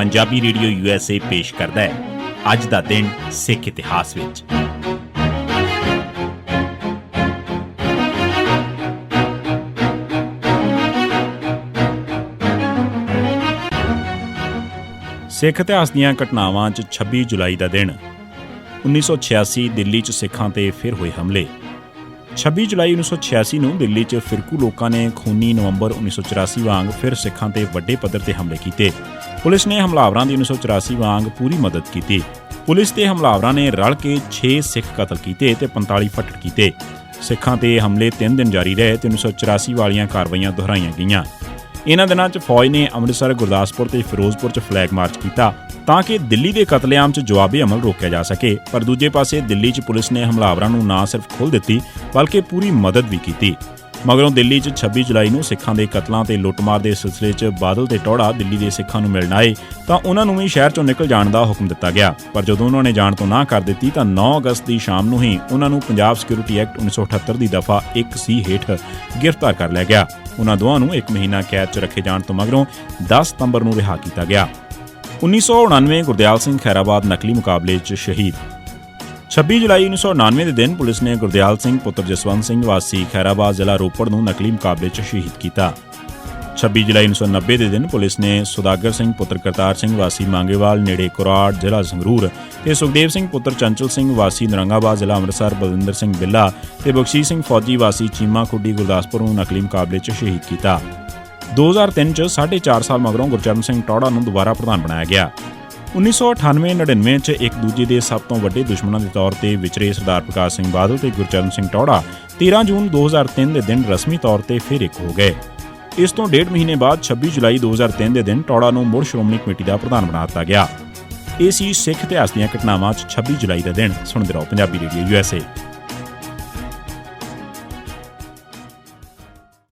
Punjabi radio USA ਪੇਸ਼ ਕਰਦਾ ਹੈ ਅੱਜ ਦਾ ਦਿਨ ਸਿੱਖ ਇਤਿਹਾਸ ਵਿੱਚ। ਸਿੱਖ ਇਤਿਹਾਸ ਦੀਆਂ ਘਟਨਾਵਾਂ 'ਚ 26 ਜੁਲਾਈ ਦਾ ਦਿਨ 1986 ਦਿੱਲੀ 'ਚ ਸਿੱਖਾਂ 'ਤੇ ਫਿਰ ਹੋਏ ਹਮਲੇ। 26 ਜੁਲਾਈ 1986 ਨੂੰ ਦਿੱਲੀ 'ਚ ਫਿਰਕੂ ਲੋਕਾਂ ਨੇ ਖੂਨੀ ਨਵੰਬਰ 1984 ਵਾਂਗ ਫਿਰ ਸਿੱਖਾਂ 'ਤੇ ਵੱਡੇ ਪੱਧਰ 'ਤੇ ਹਮਲੇ ਕੀਤੇ। ਪੁਲਿਸ ਨੇ ਹਮਲਾਵਰਾਂ ਦੀ 1984 ਵਾਂਗ ਪੂਰੀ ਮਦਦ ਕੀਤੀ। ਪੁਲਿਸ ਤੇ ਹਮਲਾਵਰਾਂ ਨੇ ਰਲ ਕੇ 6 ਸਿੱਖ ਕਤਲ ਕੀਤੇ ਤੇ 45 ਫੱਟੜ ਕੀਤੇ। ਸਿੱਖਾਂ 'ਤੇ ਹਮਲੇ 3 ਦਿਨ ਜਾਰੀ ਰਹੇ ਤੇ 1984 ਵਾਲੀਆਂ ਕਾਰਵਾਈਆਂ ਦੁਹਰਾਈਆਂ ਗਈਆਂ। ਇਹਨਾਂ ਦਿਨਾਂ 'ਚ ਫੌਜ ਨੇ ਅੰਮ੍ਰਿਤਸਰ, ਗੁਰਦਾਸਪੁਰ ਤੇ ਫਿਰੋਜ਼ਪੁਰ 'ਚ ਫਲੈਗ ਮਾਰਚ ਕੀਤਾ ਤਾਂ ਕਿ ਦਿੱਲੀ ਦੇ ਕਤਲੇਆਮ 'ਚ ਜਵਾਬੀ ਅਮਲ ਰੋਕਿਆ ਜਾ ਸਕੇ। ਪਰ ਦੂਜੇ ਪਾਸੇ ਦਿੱਲੀ 'ਚ ਪੁਲਿਸ ਨੇ ਹਮਲਾਵਰਾਂ ਨੂੰ ਨਾ ਸਿਰਫ ਖੁੱਲ੍ਹ ਦਿੱਤੀ ਬਲਕਿ ਪੂਰੀ ਮਦਦ ਵੀ ਕੀਤੀ। ਮਗਰੋਂ ਦਿੱਲੀ 'ਚ 26 ਜੁਲਾਈ ਨੂੰ ਸਿੱਖਾਂ ਦੇ ਕਤਲਾਂ ਤੇ ਲੁੱਟਮਾਰ ਦੇ ਸਿਲਸਿਲੇ 'ਚ ਬਾਦਲ ਤੇ ਟੌੜਾ ਦਿੱਲੀ ਦੇ ਸਿੱਖਾਂ ਨੂੰ ਮਿਲਣ ਆਏ ਤਾਂ ਉਹਨਾਂ ਨੂੰ ਵੀ ਸ਼ਹਿਰ 'ਚੋਂ ਨਿਕਲ ਜਾਣ ਦਾ ਹੁਕਮ ਦਿੱਤਾ ਗਿਆ। ਪਰ ਜਦੋਂ ਉਹਨਾਂ ਨੇ ਜਾਣ ਤੋਂ ਨਾਂਹ ਕਰ ਦਿੱਤੀ ਤਾਂ 9 ਅਗਸਤ ਦੀ ਸ਼ਾਮ ਨੂੰ ਹੀ ਉਹਨਾਂ ਨੂੰ ਪੰਜਾਬ ਸਿਕਿਉਰਿਟੀ ਐਕਟ 1978 ਦੀ ਦਫਾ 1C ਹੇਠ ਗ੍ਰਿਫਤਾਰ ਕਰ ਲਿਆ ਗਿਆ। ਉਹਨਾਂ ਦੋਵਾਂ ਨੂੰ 1 ਮਹੀਨਾ ਕੈਦ 'ਚ ਰੱਖੇ ਜਾਣ ਤੋਂ ਮਗਰੋਂ 10 ਸਤੰਬਰ ਨੂੰ ਰਿਹਾ ਕੀਤਾ ਗਿਆ। 1999 ਗੁਰਦਿਆਲ ਸਿੰਘ ਖੈਰਾਬਾਦ ਨਕਲੀ ਮੁਕਾਬਲੇ 'ਚ ਸ਼ਹੀਦ। 26 ਜੁਲਾਈ 1999 ਦੇ ਦਿਨ ਪੁਲਿਸ ਨੇ ਗੁਰਦਿਆਲ ਸਿੰਘ ਪੁੱਤਰ ਜਸਵੰਤ ਸਿੰਘ ਵਾਸੀ ਖੈਰਾਬਾਦ ਜ਼ਿਲ੍ਹਾ ਰੋਪੜ ਨੂੰ ਨਕਲੀ ਮੁਕਾਬਲੇ 'ਚ ਸ਼ਹੀਦ ਕੀਤਾ। 26 ਜੁਲਾਈ 1990 ਦੇ ਦਿਨ ਪੁਲਿਸ ਨੇ ਸੁਦਾਗਰ ਸਿੰਘ ਪੁੱਤਰ ਕਰਤਾਰ ਸਿੰਘ ਵਾਸੀ ਮਾਂਗੇਵਾਲ ਨੇੜੇ ਕੁਰਾੜ ਜ਼ਿਲ੍ਹਾ ਸੰਗਰੂਰ ਤੇ ਸੁਖਦੇਵ ਸਿੰਘ ਪੁੱਤਰ ਚੰਚਲ ਸਿੰਘ ਵਾਸੀ ਨਰੰਗਾਬਾਦ ਜ਼ਿਲ੍ਹਾ ਅੰਮ੍ਰਿਤਸਰ, ਬਲਵਿੰਦਰ ਸਿੰਘ ਬਿੱਲਾ ਤੇ ਬਖਸ਼ੀਸ਼ ਸਿੰਘ ਫੌਜੀ ਵਾਸੀ ਚੀਮਾ ਖੁੱਡੀ ਗੁਰਦਾਸਪੁਰ ਨੂੰ ਨਕਲੀ ਮੁਕਾਬਲੇ 'ਚ ਸ਼ਹੀਦ ਕੀਤਾ। 2003 'ਚ 4.5 ਸਾਲ ਮਗਰੋਂ ਗੁਰਚਰਨ ਸਿੰਘ ਟੌੜਾ ਨੂੰ ਦੁਬਾਰਾ ਪ੍ਰਧਾਨ ਬਣਾਇਆ ਗਿਆ। 1998-99 'ਚ ਇੱਕ ਦੂਜੇ ਦੇ ਸਭ ਤੋਂ ਵੱਡੇ ਦੁਸ਼ਮਣਾਂ ਦੇ ਤੌਰ ਤੇ ਵਿਚਰੇ ਸਰਦਾਰ ਪ੍ਰਕਾਸ਼ ਸਿੰਘ ਬਾਦਲ ਤੇ ਗੁਰਚਰਨ ਸਿੰਘ ਟੌੜਾ 13 ਜੂਨ 2003 ਦੇ ਦਿਨ ਰਸਮੀ ਤੌਰ ਤੇ ਫਿਰ ਇੱਕ ਹੋ ਗਏ। ਇਸ ਤੋਂ 1.5 ਮਹੀਨੇ ਬਾਅਦ 26 ਜੁਲਾਈ 2003 ਦੇ ਦਿਨ ਟੌੜਾ ਨੂੰ ਮੁੜ ਸ਼੍ਰੋਮਣੀ ਕਮੇਟੀ ਦਾ ਪ੍ਰਧਾਨ ਬਣਾ ਦਿੱਤਾ ਗਿਆ। ਇਹ ਸੀ ਸਿੱਖ ਇਤਿਹਾਸ ਦੀਆਂ ਘਟਨਾਵਾਂ 'ਚ 26 ਜੁਲਾਈ ਦਾ ਦਿਨ। ਸੁਣਦੇ ਰਹੋ ਪੰਜਾਬੀ ਰੇਡੀਓ USA।